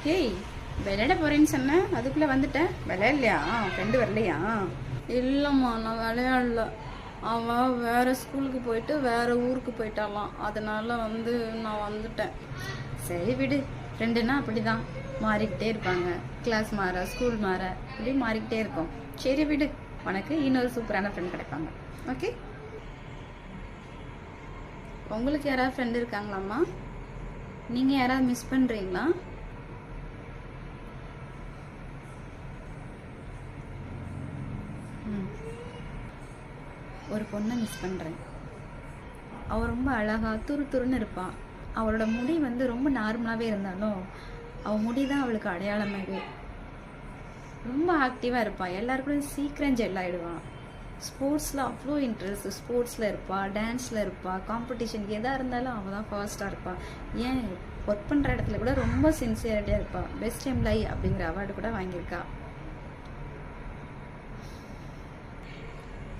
ஏய், விளையாட போறேன்னு சொன்னேன், அதுக்குள்ள வந்துட்டேன். விளையாடலையா? ஃப்ரெண்டு வரலையா? இல்லைம்மா, நான் விளையாடல. அவள் வேறு ஸ்கூலுக்கு போயிட்டு வேறு ஊருக்கு போயிட்டாலாம். அதனால நான் வந்துட்டேன். சரி விடு, ஃப்ரெண்டுன்னா அப்படிதான், மாறிக்கிட்டே இருப்பாங்க. கிளாஸ் மாற, ஸ்கூல் மாற, இப்படி மாறிக்கிட்டே இருக்கும். சரி விடு, உனக்கு இன்னொரு சூப்பரான ஃப்ரெண்ட் கிடைப்பாங்க. ஓகே. உங்களுக்கு யாராவது ஃப்ரெண்டு இருக்காங்களாம்மா? நீங்கள் யாராவது மிஸ் பண்ணுறீங்களா? ஒரு பொண்ணை மிஸ் பண்ணுறேன். அவள் ரொம்ப அழகாக துரு துருன்னு இருப்பாள். அவளோட முடி ரொம்ப நார்மலாகவே இருந்தாலும் அவள் முடி தான் அவளுக்கு அடையாளமாகவே. ரொம்ப ஆக்டிவாக இருப்பாள், எல்லாருக்கூடையும் சீக்கிரம் ஜெல் ஆகிடுவான். ஸ்போர்ட்ஸில் அவ்வளோ இன்ட்ரெஸ்ட், ஸ்போர்ட்ஸில் இருப்பாள், டான்ஸில் இருப்பாள், காம்படிஷன் எதாக இருந்தாலும் அவள் தான் ஃபர்ஸ்ட்டாக இருப்பாள். ஏன் ஒர்க் பண்ணுற இடத்துல கூட ரொம்ப சின்சியரிட்டியாக இருப்பாள். பெஸ்ட் எம்ப்ளாயி அப்படிங்கிற அவார்டு கூட வாங்கியிருக்கா.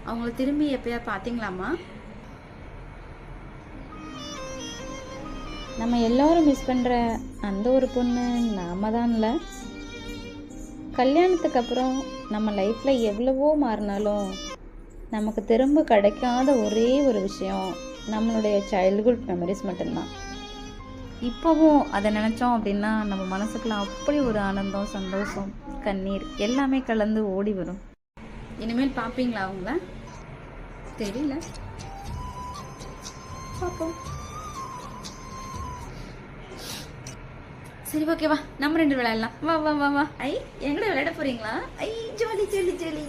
அவங்கள திரும்பி எப்பயா பார்த்தீங்களாம்மா? நம்ம எல்லோரும் மிஸ் பண்ணுற அந்த ஒரு பொண்ணு நாம தான்ல. கல்யாணத்துக்கு அப்புறம் நம்ம லைஃப்பில் எவ்வளவோ மாறினாலும் நமக்கு திரும்ப கிடைக்காத ஒரே ஒரு விஷயம் நம்மளுடைய சைல்ட்ஹுட் மெமரிஸ் மட்டும்தான். இப்போவும் அதை நினச்சோம் அப்படின்னா நம்ம மனசுக்குள்ள அப்படி ஒரு ஆனந்தம், சந்தோஷம், கண்ணீர் எல்லாமே கலந்து ஓடி வரும். இனிமேல் பார்ப்பீங்களா அவங்கள? தெரியல, பார்ப்போம். சரி ஓகேவா, நம்ம 2 விளையாடலாம். வா வா வா வா. ஐ, எங்கட விளையாட போறீங்களா? ஐ, ஜாலி ஜாலி ஜாலி.